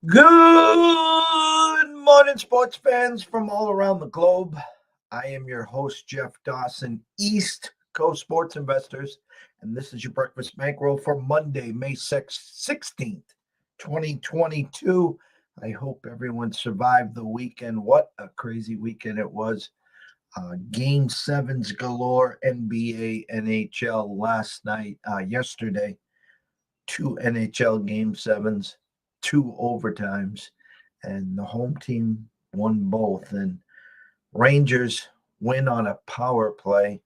Good morning, sports fans from all around the globe. I am your host, Jeff Dawson, East Coast Sports Investors, and this is your breakfast bankroll for Monday, May 16th, 2022. I hope everyone survived the weekend. What a crazy weekend it was. Game sevens galore, NBA, NHL last night, yesterday, two NHL game sevens, two overtimes, and the home team won both. And Rangers win on a power play,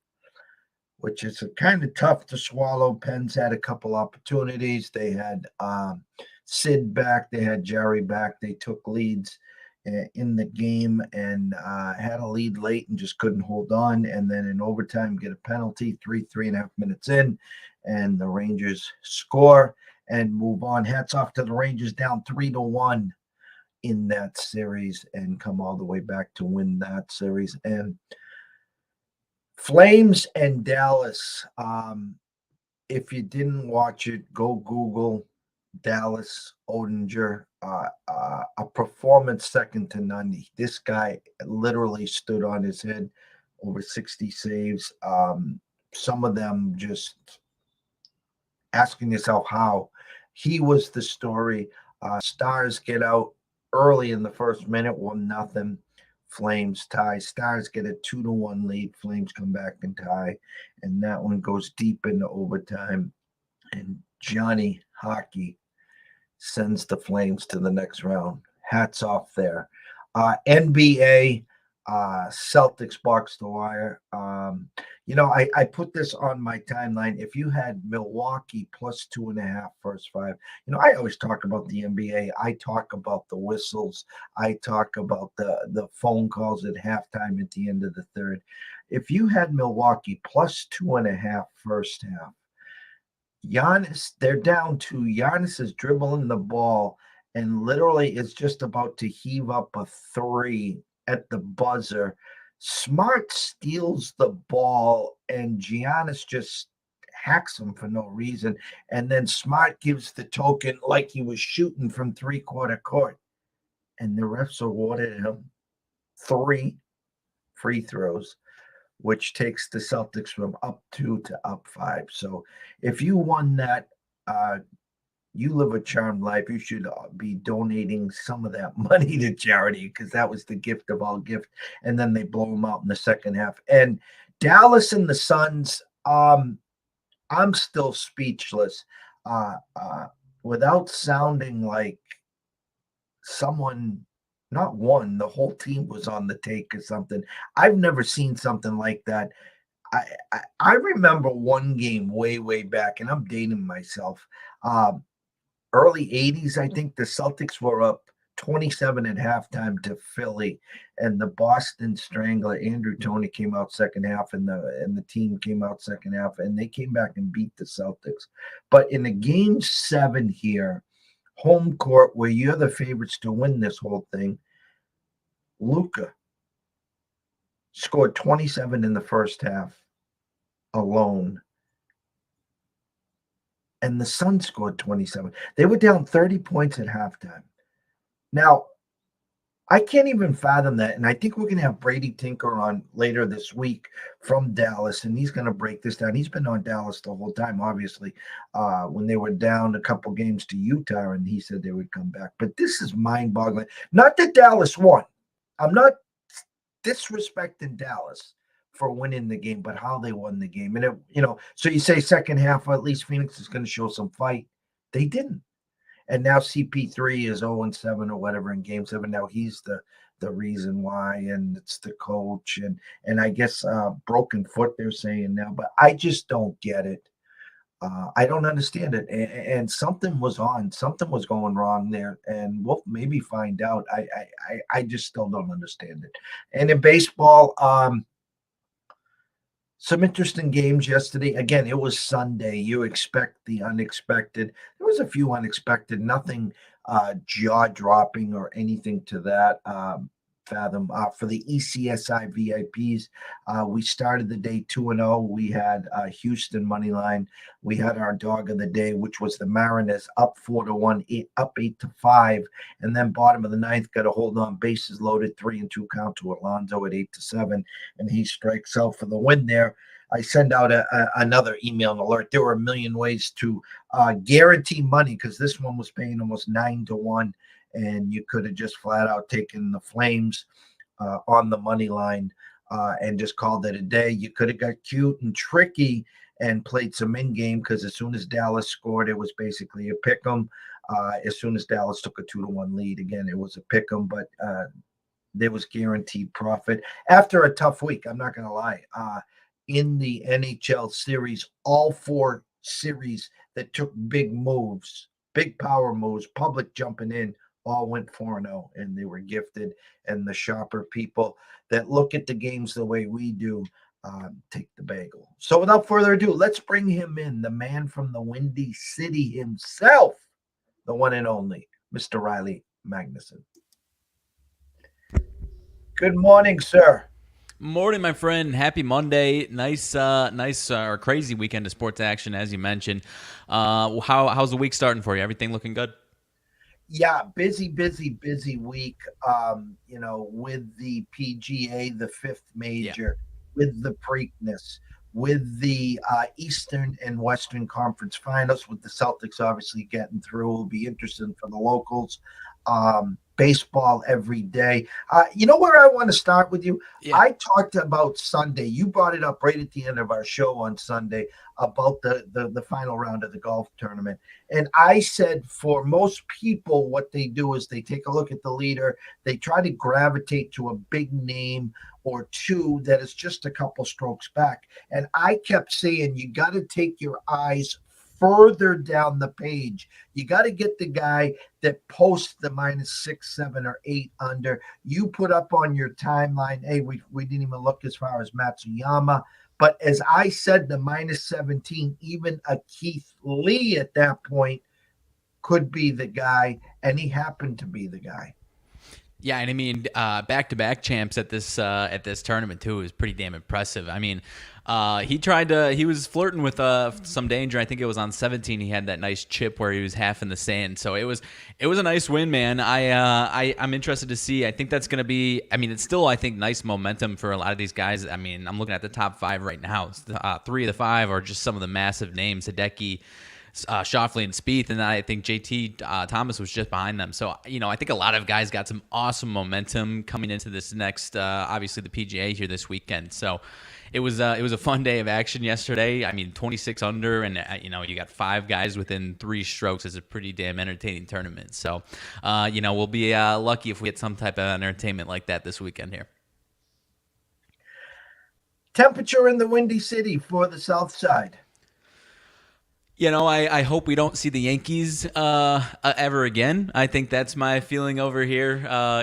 which is kind of tough to swallow. Pens had a couple opportunities. They had Sid back, they had Jerry back. They took leads in the game and had a lead late and just couldn't hold on. And then in overtime, get a penalty, three and a half minutes in, and the Rangers score and move on. Hats off to the Rangers, down 3-1 in that series and come all the way back to win that series. And Flames and Dallas. If you didn't watch it, go Google Dallas Odinger. A performance second to none. This guy literally stood on his head, over 60 saves. Some of them just asking yourself how. He was the story. Stars get out early in the first minute, 1-0. Flames tie. Stars get a 2-1 lead. Flames come back and tie. And that one goes deep into overtime. And Johnny Hockey sends the Flames to the next round. Hats off there. NBA, Celtics box the wire. I put this on my timeline. If you had Milwaukee plus 2.5 first five, I always talk about the NBA. I talk about the whistles. I talk about the phone calls at halftime at the end of the third. If you had Milwaukee plus 2.5 first half, Giannis, they're down two. Giannis is dribbling the ball and literally is just about to heave up a three at the buzzer. Smart steals the ball and Giannis just hacks him for no reason. And then Smart gives the token like he was shooting from three-quarter court. And the refs awarded him 3 free throws, which takes the Celtics from up 2 to up 5. So if you won that, uh, you live a charmed life. You should be donating some of that money to charity because that was the gift of all gift. And then they blow them out in the second half. And Dallas and the Suns, I'm still speechless. Uh, uh, Without sounding like someone, not one, the whole team was on the take or something. I've never seen something like that. I remember one game way back, and I'm dating myself. Early 80s, I think the Celtics were up 27 at halftime to Philly, and the Boston Strangler Andrew Toney came out second half, and the team came out second half, and they came back and beat the Celtics. But in a game 7 here, home court, where you're the favorites to win this whole thing, Luca scored 27 in the first half alone, and the Suns scored 27. They were down 30 points at halftime. Now, I can't even fathom that. And I think we're going to have Brady Tinker on later this week from Dallas, and he's going to break this down. He's been on Dallas the whole time, obviously, when they were down a couple games to Utah, and he said they would come back. But this is mind boggling. Not that Dallas won. I'm not disrespecting Dallas for winning the game, but how they won the game. And, so you say second half, well, at least Phoenix is going to show some fight. They didn't. And now CP3 is 0-7 or whatever in game 7. Now he's the reason why, and it's the coach, and I guess broken foot they're saying now, but I just don't get it. I don't understand it, and something was going wrong there, and we'll maybe find out. I just still don't understand it. And in baseball, some interesting games yesterday. Again, it was Sunday. You expect the unexpected. There was a few unexpected, nothing jaw dropping or anything to that. fathom. For the ECSI VIPs, we started the day 2-0. We had Houston money line. We had our dog of the day, which was the Mariners, up 4-1, up 8-5, and then bottom of the ninth got a hold on, bases loaded, 3-2 count to Alonso at 8-7, and he strikes out for the win there. I send out another email and alert. There were a million ways to guarantee money, because this one was paying almost 9-1, and you could have just flat out taken the Flames on the money line and just called it a day. You could have got cute and tricky and played some in game, because as soon as Dallas scored, it was basically a pick 'em. As soon as Dallas took a 2-1 lead, again, it was a pick 'em, but there was guaranteed profit after a tough week. I'm not going to lie. In the NHL series, all 4 series that took big moves, big power moves, public jumping in, all went 4-0, and they were gifted. And the shopper people that look at the games the way we do take the bagel. So without further ado, let's bring him in, the man from the Windy City himself, the one and only, Mr. Riley Magnuson. Good morning, sir. Morning, my friend. Happy Monday. Nice or crazy weekend of sports action, as you mentioned. How's the week starting for you? Everything looking good? Yeah, busy week. With the PGA, the 5th major, with the Preakness, with the Eastern and Western Conference Finals, with the Celtics obviously getting through. Will be interesting for the locals. Baseball every day. You know where I want to start with you? Yeah. I talked about Sunday. You brought it up right at the end of our show on Sunday about the final round of the golf tournament. And I said, for most people, what they do is they take a look at the leader. They try to gravitate to a big name or two that is just a couple strokes back. And I kept saying, you got to take your eyes further down the page. You got to get the guy that posts the -6, 7, or 8 under. You put up on your timeline, hey, we didn't even look as far as Matsuyama. But as I said, the -17, even a Keith Lee at that point could be the guy, and he happened to be the guy. Yeah, and I mean, back-to-back champs at this tournament too is pretty damn impressive. I mean, he was flirting with some danger. I think it was on 17. He had that nice chip where he was half in the sand. So it was a nice win, man. I'm interested to see. I think that's going to be. I mean, it's still, I think, nice momentum for a lot of these guys. I mean, I'm looking at the top 5 right now. 3 of the 5 are just some of the massive names: Hideki, Schauffele, and Spieth, and I think JT Thomas was just behind them. So, I think a lot of guys got some awesome momentum coming into this next, obviously the PGA here this weekend. So it was a fun day of action yesterday. I mean, 26 under, and you got 5 guys within 3 strokes. It's a pretty damn entertaining tournament. So, we'll be lucky if we get some type of entertainment like that this weekend here. Temperature in the Windy City for the South Side. I hope we don't see the Yankees ever again. I think that's my feeling over here.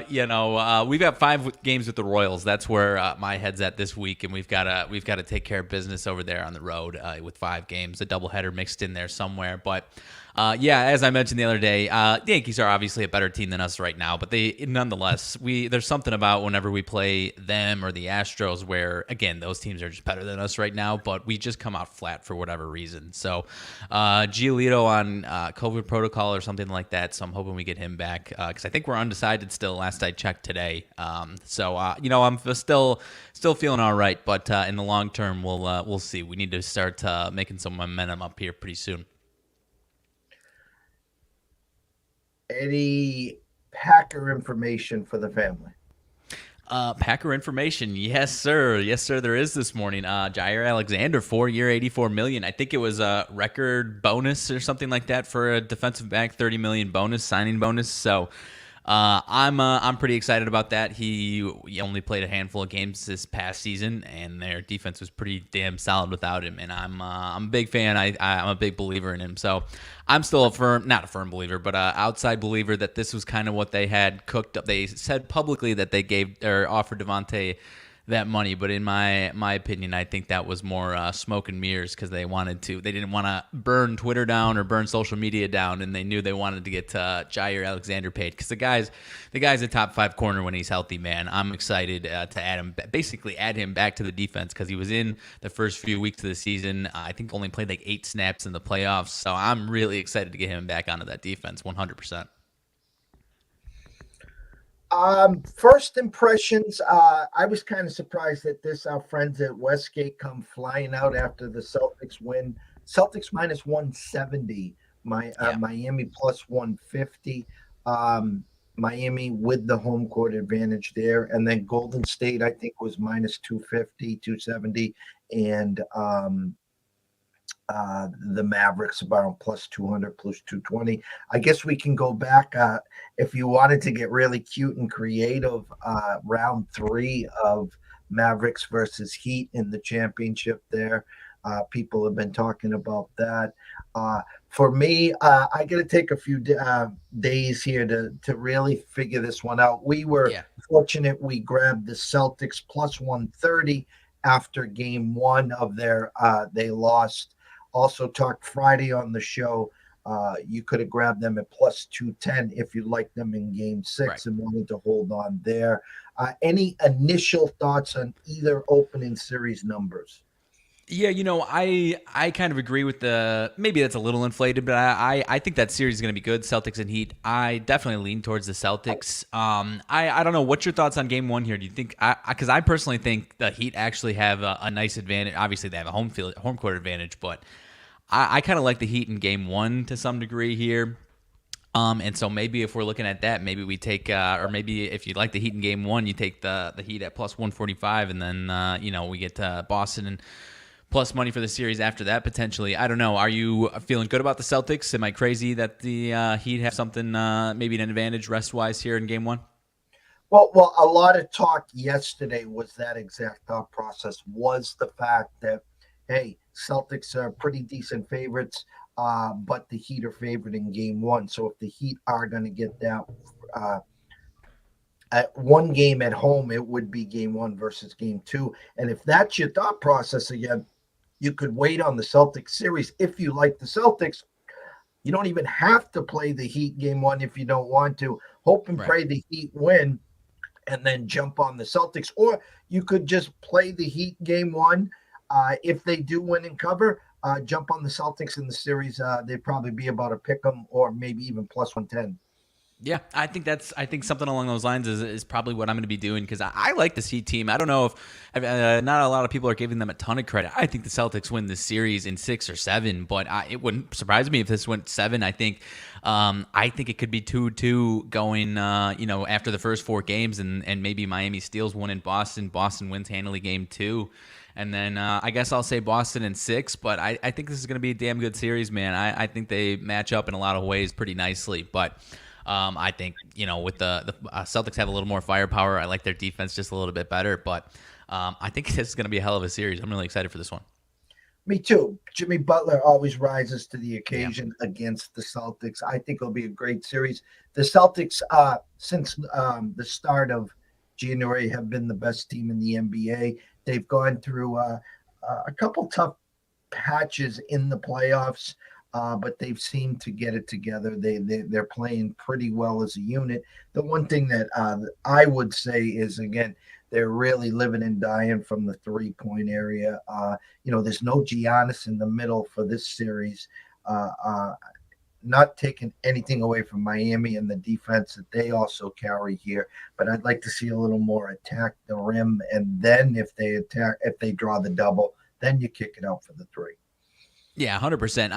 We've got 5 games with the Royals. That's where my head's at this week, and we've got to take care of business over there on the road with 5 games, a doubleheader mixed in there somewhere. But as I mentioned the other day, the Yankees are obviously a better team than us right now, but nonetheless, there's something about whenever we play them or the Astros where, again, those teams are just better than us right now, but we just come out flat for whatever reason. So Giolito on COVID protocol or something like that, so I'm hoping we get him back because I think we're undecided still, last I checked today. I'm still feeling all right, but in the long term, we'll see. We need to start making some momentum up here pretty soon. Any Packer information for the family? Packer information, yes, sir. Yes, sir, there is this morning. Jair Alexander, 4-year, $84 million. I think it was a record bonus or something like that for a defensive back, $30 million bonus, signing bonus. So I'm pretty excited about that. He only played a handful of games this past season, and their defense was pretty damn solid without him. And I'm a big fan. I'm a big believer in him. So I'm still not a firm believer, but an outside believer that this was kind of what they had cooked up. They said publicly that they gave or offered Devontae that money. But in my opinion, I think that was more smoke and mirrors because they didn't want to burn Twitter down or burn social media down, and they knew they wanted to get Jair Alexander paid because the guy's a top 5 corner when he's healthy, man. I'm excited to basically add him back to the defense because he was in the first few weeks of the season. I think only played like 8 snaps in the playoffs, so I'm really excited to get him back onto that defense 100%. First impressions, I was kind of surprised that our friends at Westgate come flying out after the Celtics win. Celtics minus 170, Yeah, Miami plus 150. Miami with the home court advantage there. And then Golden State, I think, was minus 250, 270. And the Mavericks about plus 200, plus 220. I guess we can go back if you wanted to get really cute and creative. Round 3 of Mavericks versus Heat in the championship there. People have been talking about that. For me, I got to take a few days here to really figure this one out. We were yeah. fortunate we grabbed the Celtics plus 130 after game 1 of their they lost. Also talked Friday on the show. You could have grabbed them at plus 210 if you liked them in game 6 Right. and wanted to hold on there. Any initial thoughts on either opening series numbers? Yeah, I kind of agree with maybe that's a little inflated, but I think that series is going to be good. Celtics and Heat. I definitely lean towards the Celtics. I don't know. What's your thoughts on game 1 here? Do you think? Because I personally think the Heat actually have a nice advantage. Obviously, they have a home court advantage, but I kind of like the Heat in game 1 to some degree here. And so maybe if we're looking at that, maybe we take, or maybe if you like the Heat in game 1, you take the Heat at plus 145, and then we get Boston and plus money for the series after that potentially. I don't know. Are you feeling good about the Celtics? Am I crazy that the Heat have something, maybe an advantage rest wise here in game 1? Well, a lot of talk yesterday was that exact thought process was the fact that, hey, Celtics are pretty decent favorites, but the Heat are favored in game 1. So if the Heat are going to get that uh, at one game at home, it would be game 1 versus game 2. And if that's your thought process again, you could wait on the Celtics series. If you like the Celtics, you don't even have to play the Heat game 1 if you don't want to. Hope and Right. pray the Heat win and then jump on the Celtics. Or you could just play the Heat game 1. If they do win and cover, jump on the Celtics in the series. They'd probably be about a pick 'em or maybe even plus 110. Yeah, I think something along those lines is probably what I'm going to be doing because I like the Heat team. I don't know if not a lot of people are giving them a ton of credit. I think the Celtics win this series in 6 or 7, but it wouldn't surprise me if this went 7. I think it could be 2-2 going after the first 4 games, and maybe Miami steals one in Boston. Boston wins handily game 2. And then I guess I'll say Boston in 6, but I think this is going to be a damn good series, man. I think they match up in a lot of ways pretty nicely, but I think, with the Celtics have a little more firepower. I like their defense just a little bit better, but I think this is going to be a hell of a series. I'm really excited for this one. Me too. Jimmy Butler always rises to the Yeah. occasion against the Celtics. I think it'll be a great series. The Celtics, since the start of January, have been the best team in the NBA. They've gone through a couple tough patches in the playoffs, but they've seemed to get it together. They're playing pretty well as a unit. The one thing that I would say is, again, they're really living and dying from the 3-point area. There's no Giannis in the middle for this series. Not taking anything away from Miami and the defense that they also carry here, but I'd like to see a little more attack the rim, and then if they draw the double, then you kick it out for the 3. Yeah, 100%.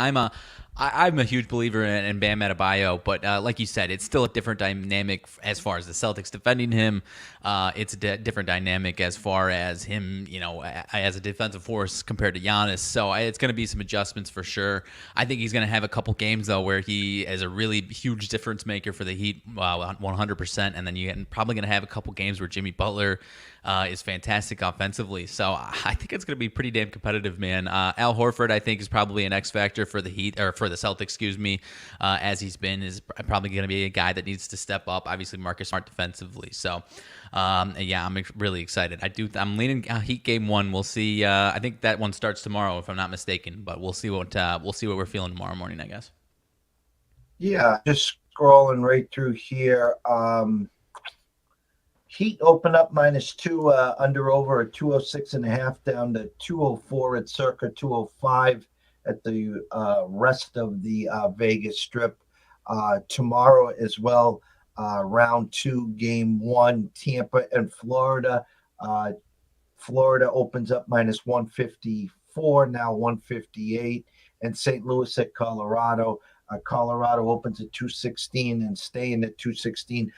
I'm a huge believer in Bam Adebayo, but like you said, it's still a different dynamic as far as the Celtics defending him. It's a different dynamic as far as him, as a defensive force compared to Giannis. So it's going to be some adjustments for sure. I think he's going to have a couple games though where he is a really huge difference maker for the Heat, 100%. And then you're probably going to have a couple games where Jimmy Butler is fantastic offensively. So I think it's going to be pretty damn competitive, man. Al Horford, I think, is probably an X factor for the Heat or for the Celtics, excuse me, as he's been is probably going to be a guy that needs to step up. Obviously, Marcus Smart defensively. So yeah, I'm really excited. I'm leaning Heat game one. We'll see. I think that one starts tomorrow, if I'm not mistaken. But we'll see what we're feeling tomorrow morning, I guess. Yeah, just scrolling right through here. Heat open up -2, under over at 206.5, down to 204 at circa 205 at the rest of the Vegas Strip. Tomorrow as well, round two, game one, Tampa and Florida. Florida opens up -154, now 158, and St. Louis at Colorado. Colorado opens at 216 and staying at 216.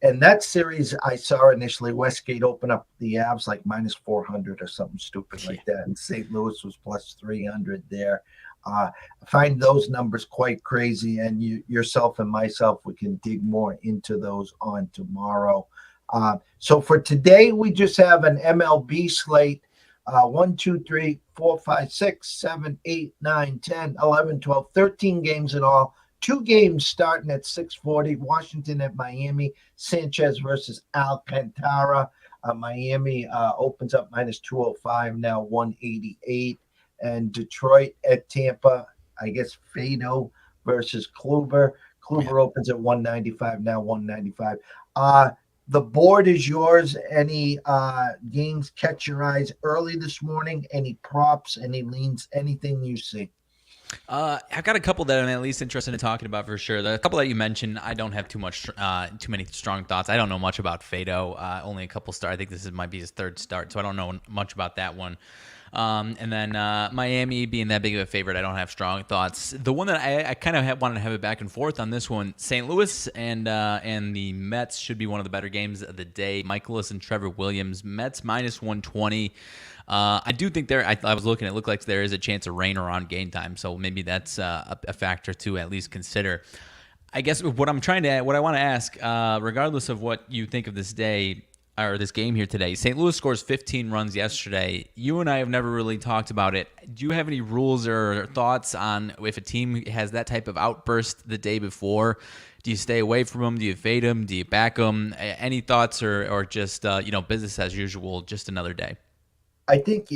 And that series I saw initially, Westgate open up the Avs like -400 or something stupid like that. And St. Louis was +300 there. I find those numbers quite crazy. And yourself and myself, we can dig more into those on tomorrow. So for today, we just have an MLB slate. 1, 2, 3, 4, 5, 6, 7, 8, 9, 10, 11, 12, 13 games in all. 2 games starting at 6:40. Washington at Miami. Sanchez versus Alcantara. Miami opens up -205, now 188. And Detroit at Tampa. I guess Fado versus Kluber. Kluber opens at 195, now 195. The board is yours. Any games catch your eyes early this morning? Any props, any leans, anything you see? I've got a couple that I'm at least interested in talking about for sure. The couple that you mentioned, I don't have too many strong thoughts. I don't know much about Fado. Only a couple starts. I think might be his third start, so I don't know much about that one. And then Miami being that big of a favorite, I don't have strong thoughts. The one that I kind of wanted to have it back and forth on this one, St. Louis and the Mets should be one of the better games of the day. Michaelis and Trevor Williams, Mets -120. I do think I was looking. It looked like there is a chance of rain around game time, so maybe that's a factor to at least consider. I guess what I want to ask, regardless of what you think of this day or this game here today, St. Louis scores 15 runs yesterday. You and I have never really talked about it. Do you have any rules or thoughts on if a team has that type of outburst the day before? Do you stay away from them? Do you fade them? Do you back them? Any thoughts or just business as usual, just another day? I think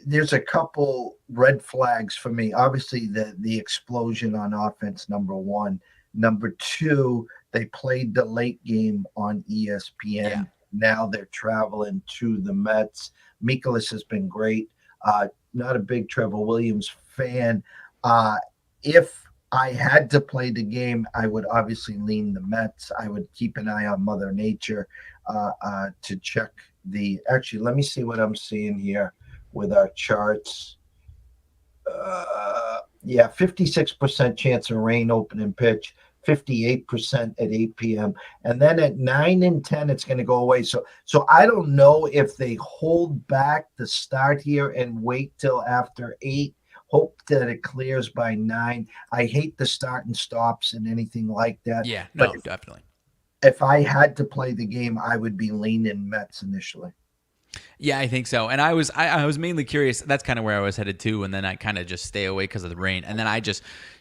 there's a couple red flags for me. Obviously, the explosion on offense, number one. Number two, they played the late game on ESPN. Yeah. Now they're traveling to the Mets. Mikolas has been great. Not a big Trevor Williams fan. If I had to play the game, I would obviously lean the Mets. I would keep an eye on Mother Nature to check actually, let me see what I'm seeing here with our charts. Yeah, 56% chance of rain opening pitch, 58% at 8 p.m. And then at 9 and 10, it's going to go away. So I don't know if they hold back the start here and wait till after 8, hope that it clears by 9. I hate the start and stops and anything like that. Yeah, no, definitely. If I had to play the game, I would be leaning Mets initially. Yeah, I think so. And I was mainly curious. That's kind of where I was headed to. And then I kind of just stay away because of the rain. And then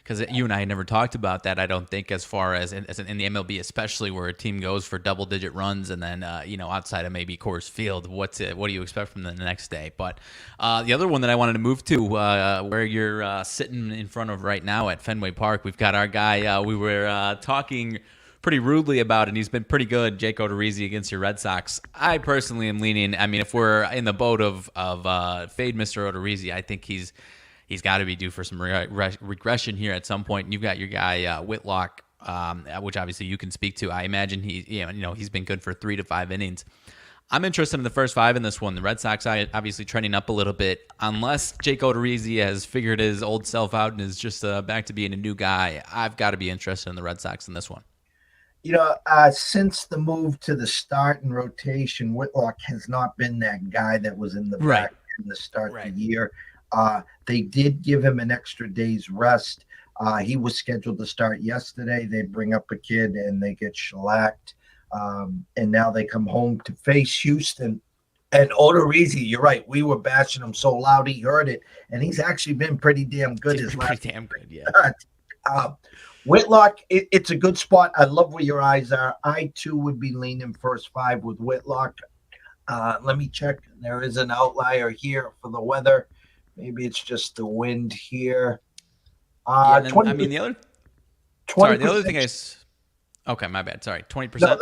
because you and I had never talked about that, I don't think as far as in the MLB, especially where a team goes for double-digit runs and then, outside of maybe Coors Field, what do you expect from them the next day? But the other one that I wanted to move to where you're sitting in front of right now at Fenway Park, we've got our guy we were talking pretty rudely about, and he's been pretty good, Jake Odorizzi against your Red Sox. I personally am leaning. I mean, if we're in the boat of fade Mr. Odorizzi, I think he's got to be due for some regression here at some point. And you've got your guy Whitlock, which obviously you can speak to. I imagine he's been good for 3 to 5 innings. I'm interested in the first 5 in this one. The Red Sox obviously trending up a little bit. Unless Jake Odorizzi has figured his old self out and is just back to being a new guy, I've got to be interested in the Red Sox in this one. Since the move to the start and rotation, Whitlock has not been that guy that was in the back in the start of the year. They did give him an extra day's rest. He was scheduled to start yesterday. They bring up a kid and they get shellacked. And now they come home to face Houston. And Odorizzi, you're right. We were bashing him so loud he heard it, and he's actually been pretty damn good. His last Pretty damn good, yeah. Whitlock, it's a good spot. I love where your eyes are. I too would be leaning first five with Whitlock. Let me check. There is an outlier here for the weather. Maybe it's just the wind here. Yeah, and then, 20, I mean, the other 20%, thing okay, my bad. Sorry, 20%. no,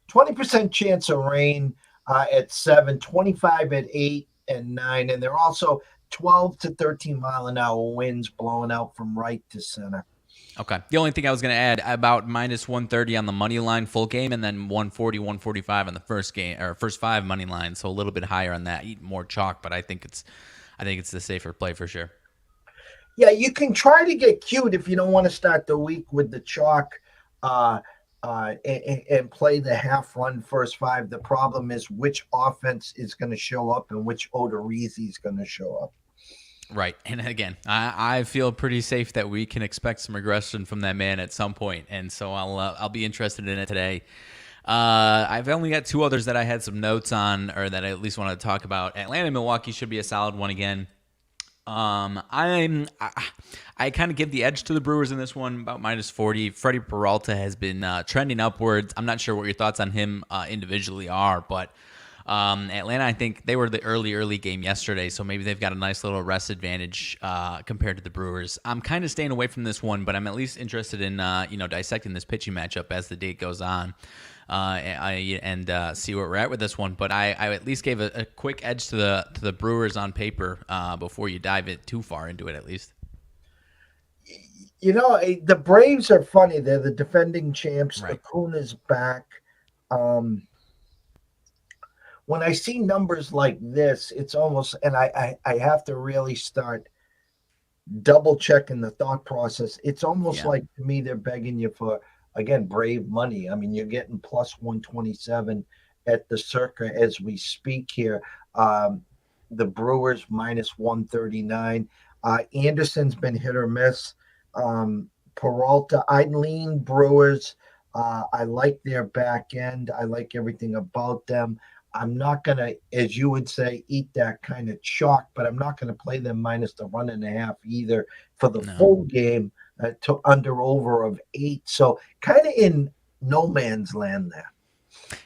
20% chance of rain at 7, 25 at 8 and 9. And they're also 12 to 13 mile an hour winds blowing out from right to center. Okay. The only thing I was going to add about minus 130 on the money line full game, and then 140, 145 on the first game or first five money line. So a little bit higher on that, eat more chalk, but I think it's the safer play for sure. Yeah, you can try to get cute if you don't want to start the week with the chalk and play the half run first five. The problem is which offense is going to show up and which Odorizzi is going to show up. Right. And again, I feel pretty safe that we can expect some regression from that man at some point. And so I'll be interested in it today. I've only got two others that I had some notes on, or that I at least wanted to talk about. Atlanta, Milwaukee should be a solid one again. I kind of give the edge to the Brewers in this one, about minus 40. Freddie Peralta has been trending upwards. I'm not sure what your thoughts on him individually are, but Atlanta, I think they were the early game yesterday, so maybe they've got a nice little rest advantage compared to the Brewers. I'm kind of staying away from this one, but I'm at least interested in dissecting this pitching matchup as the date goes on. And see where we're at with this one. But I at least gave a quick edge to the Brewers on paper before you dive it too far into it, at least. You know, the Braves are funny. They're the defending champs. Right. Acuna's back. When I see numbers like this, it's almost, and I have to really start double checking the thought process. It's almost like, to me, they're begging you for, again, brave money. I mean, you're getting plus 127 at the circa as we speak here. The Brewers minus 139. Anderson's been hit or miss. Peralta, I lean Brewers. I like their back end. I like everything about them. I'm not going to, as you would say, eat that kind of chalk, but I'm not going to play them minus the 1.5 either for the full game to under over of 8. So kind of in no man's land there.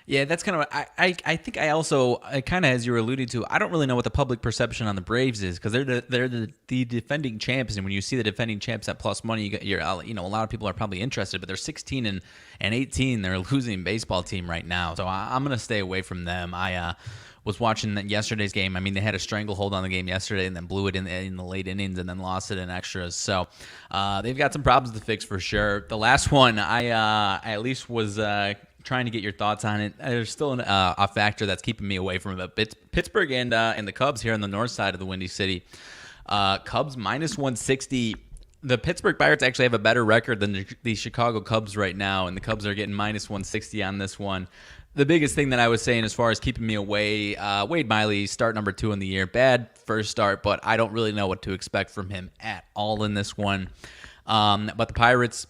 Yeah, that's kind of I think I also kind of, as you were alluding to, I don't really know what the public perception on the Braves is, because they're the defending champs, and when you see the defending champs at plus money, a lot of people are probably interested, but they're 16 and 18. They're a losing baseball team right now, so I'm gonna stay away from them. I was watching yesterday's game. I mean, they had a stranglehold on the game yesterday and then blew it in the late innings and then lost it in extras. So they've got some problems to fix for sure. The last one, I at least was trying to get your thoughts on it. There's still a factor that's keeping me away from it. Pittsburgh and the Cubs here on the north side of the Windy City. Cubs minus 160. The Pittsburgh Pirates actually have a better record than the Chicago Cubs right now, and the Cubs are getting minus 160 on this one. The biggest thing that I was saying as far as keeping me away, Wade Miley, start number 2 in the year. Bad first start, but I don't really know what to expect from him at all in this one. But the Pirates,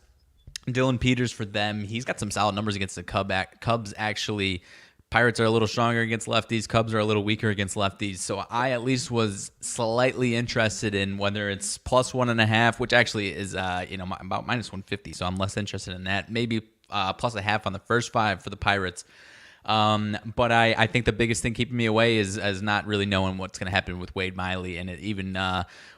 Dylan Peters for them, he's got some solid numbers against the Cubs, actually. Pirates are a little stronger against lefties. Cubs are a little weaker against lefties. So I at least was slightly interested in whether it's plus 1.5, which actually is about minus 150. So I'm less interested in that. Maybe plus a half on the first 5 for the Pirates. But I think the biggest thing keeping me away is not really knowing what's going to happen with Wade Miley, and even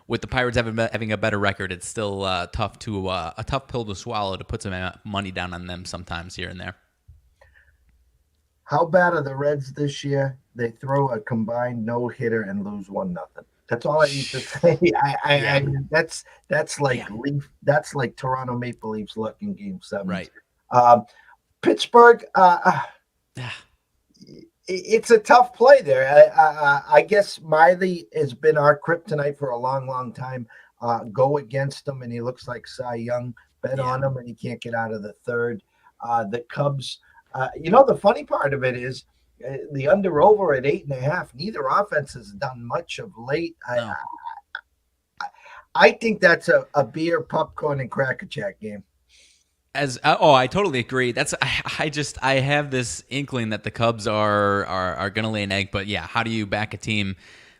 with the Pirates having a better record, it's still a tough pill to swallow to put some money down on them sometimes here and there. How bad are the Reds this year? They throw a combined no-hitter and lose 1-0. That's all I need to say. I mean, that's like that's like Toronto Maple Leafs luck in Game 7. Right. Pittsburgh. It's a tough play there. I guess Miley has been our kryptonite for a long, long time. Go against him, and he looks like Cy Young. Bet on him, and he can't get out of the third. The Cubs. The funny part of it is the under-over at 8.5. Neither offense has done much of late. No. I think that's a beer, popcorn, and Cracker Jack game. I totally agree. I have this inkling that the Cubs are gonna lay an egg, but yeah, how do you back a team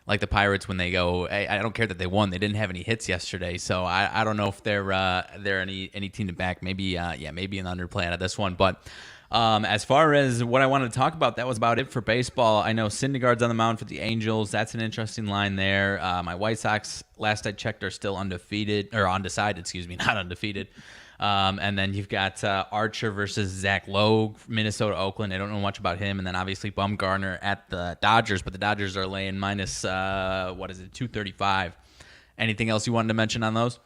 like the Pirates when they go? I don't care that they won; they didn't have any hits yesterday, so I don't know if they're any team to back. Maybe maybe an underplay out of this one, but. As far as what I wanted to talk about, that was about it for baseball. I know Syndergaard's on the mound for the Angels. That's an interesting line there. My White Sox, last I checked, are still undefeated or undecided. Excuse me, not undefeated. And then you've got Archer versus Zach Lowe, Minnesota, Oakland. I don't know much about him. And then obviously Bumgarner at the Dodgers, but the Dodgers are laying minus 235. Anything else you wanted to mention on those?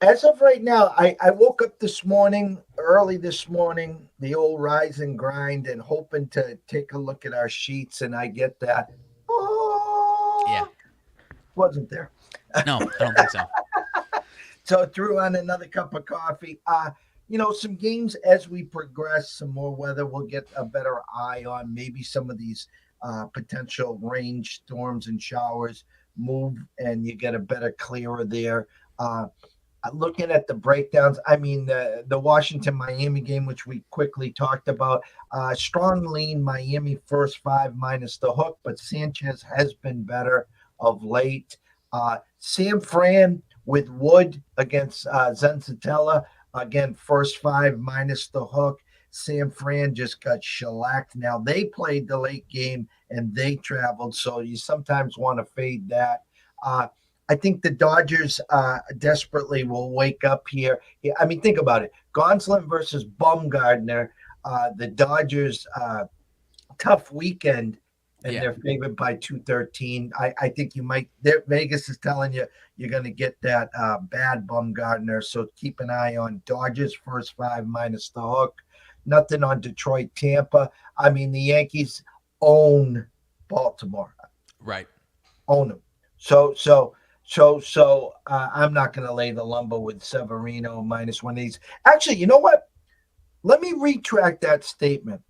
As of right now, I woke up early this morning, the old rise and grind, and hoping to take a look at our sheets, and I get that. Yeah. Oh, wasn't there. No, I don't think so. So threw on another cup of coffee. Some games as we progress, some more weather, we'll get a better eye on. Maybe some of these potential rain storms and showers move, and you get a better clearer there. Looking at the breakdowns, I mean, the Washington-Miami game, which we quickly talked about, strong lean Miami first 5 minus the hook, but Sanchez has been better of late. Sam Fran with Wood against Zenzatella, again, first 5 minus the hook. Sam Fran just got shellacked. Now, they played the late game, and they traveled, so you sometimes want to fade that. I think the Dodgers desperately will wake up here. Yeah, I mean, think about it. Gonsolin versus Bumgarner. The Dodgers, tough weekend, and they're favored by 213. I think you might. Vegas is telling you you're going to get that bad Bumgarner. So keep an eye on Dodgers first 5 minus the hook. Nothing on Detroit, Tampa. I mean, the Yankees own Baltimore. Right. Own them. So I'm not going to lay the lumber with Severino minus 180. Actually, you know what? Let me retract that statement.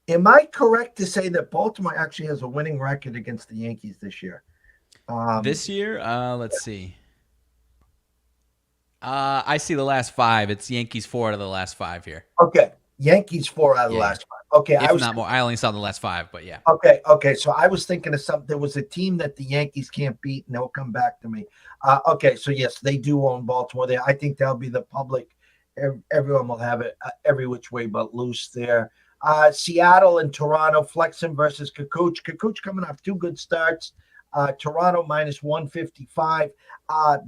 Am I correct to say that Baltimore actually has a winning record against the Yankees this year? This year, let's see. I see the last 5. It's Yankees 4 out of the last 5 here. Okay. Yankees 4 out of the last 5. Okay. If not more. I only saw the last 5, but yeah. Okay. So I was thinking of something. There was a team that the Yankees can't beat, and they'll come back to me. Okay. So, yes, they do own Baltimore. I think that'll be the public. Everyone will have it every which way but loose there. Seattle and Toronto, Flexen versus Kukoc. Kukoc coming off 2 good starts. Toronto minus 155.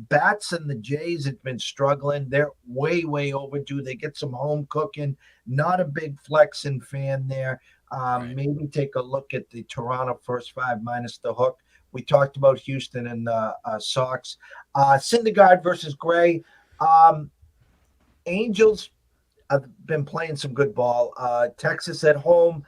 Bats and the Jays have been struggling. They're way overdue. They get some home cooking. Not a big Flexen fan there. Right. Maybe take a look at the Toronto first 5 minus the hook. We talked about Houston and the Sox. Syndergaard versus Gray. Angels have been playing some good ball. Texas at home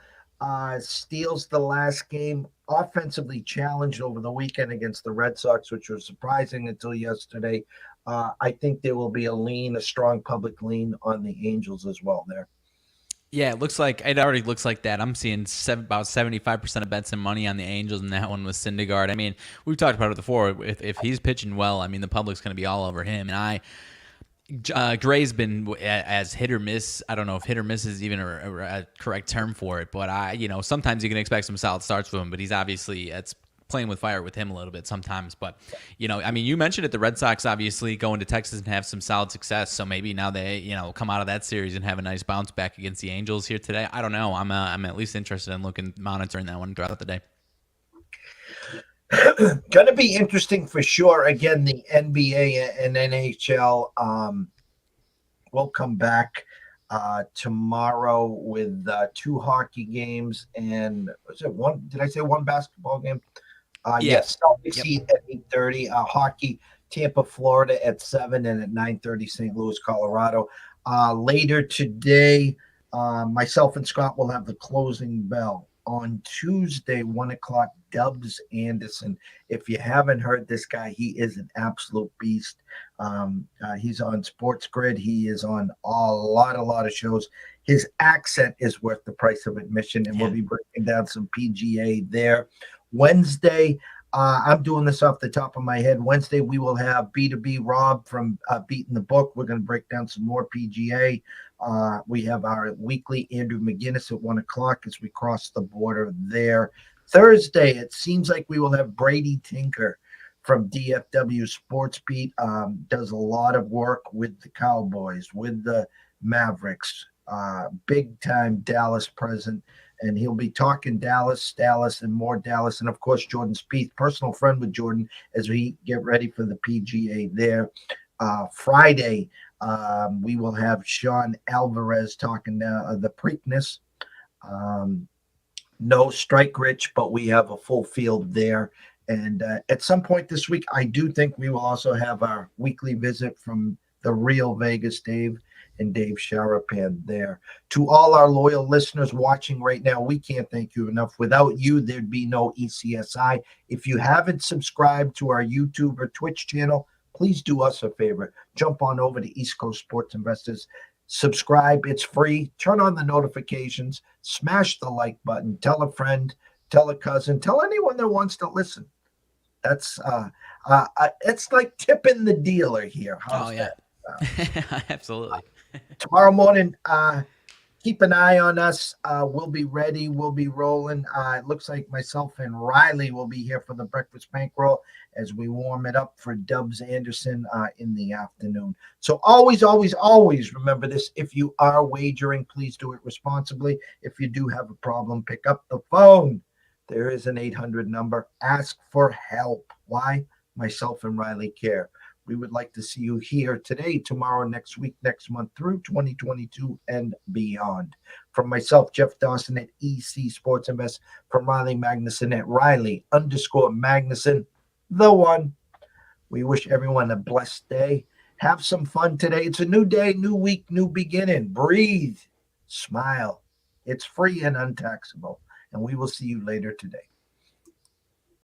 steals the last game. Offensively challenged over the weekend against the Red Sox, which was surprising until yesterday. I think there will be a strong public lean on the Angels as well there. Yeah, it already looks like that. I'm seeing about 75% of bets and money on the Angels, and that one was Syndergaard. I mean, we've talked about it before. If he's pitching well, I mean, the public's going to be all over him. And Gray's been as hit or miss. I don't know if hit or miss is even a correct term for it, but sometimes you can expect some solid starts from him, but he's obviously it's playing with fire with him a little bit sometimes. But I mean, you mentioned it, the Red Sox obviously going to Texas and have some solid success, so maybe now they come out of that series and have a nice bounce back against the Angels here today. I don't know. I'm at least interested in monitoring that one throughout the day. Going to be interesting for sure. Again, the NBA and NHL will come back tomorrow with 2 hockey games and was it one? Did I say 1 basketball game? Yes. Celtics Heat at 8:30. Hockey, Tampa, Florida at 7, and at 9:30, St. Louis, Colorado. Later today, myself and Scott will have the closing bell. On Tuesday, 1 o'clock, Dubs Anderson. If you haven't heard this guy, he is an absolute beast. He's on Sports Grid. He is on a lot of shows. His accent is worth the price of admission, and we'll be breaking down some PGA there. Wednesday, I'm doing this off the top of my head. Wednesday, we will have B2B Rob from Beating the Book. We're going to break down some more PGA. We have our weekly Andrew McGinnis at 1 o'clock as we cross the border there. Thursday, it seems like we will have Brady Tinker from DFW Sports Beat. Does a lot of work with the Cowboys, with the Mavericks, big time Dallas present, and he'll be talking Dallas, and more Dallas, and of course Jordan Spieth, personal friend with Jordan, as we get ready for the PGA there. Friday, we will have Sean Alvarez talking the Preakness. No strike rich, but we have a full field there. And at some point this week, I do think we will also have our weekly visit from the real Vegas Dave and Dave Sharapan there. To all our loyal listeners watching right now, we can't thank you enough. Without you, there'd be no ECSI. If you haven't subscribed to our YouTube or Twitch channel, please do us a favor. Jump on over to East Coast Sports Investors. Subscribe. It's free. Turn on the notifications. Smash the like button. Tell a friend. Tell a cousin. Tell anyone that wants to listen. That's it's like tipping the dealer here. How's that? Absolutely. Tomorrow morning, keep an eye on us. We'll be ready. We'll be rolling. It looks like myself and Riley will be here for the breakfast bankroll as we warm it up for Dubs Anderson in the afternoon. So always, always, always remember this. If you are wagering, please do it responsibly. If you do have a problem, pick up the phone. There is an 800 number. Ask for help. Why? Myself and Riley care. We would like to see you here today, tomorrow, next week, next month, through 2022 and beyond. From myself, Jeff Dawson at EC Sports Invest, from Riley Magnuson at Riley_Magnuson, the one. We wish everyone a blessed day. Have some fun today. It's a new day, new week, new beginning. Breathe, smile. It's free and untaxable. And we will see you later today.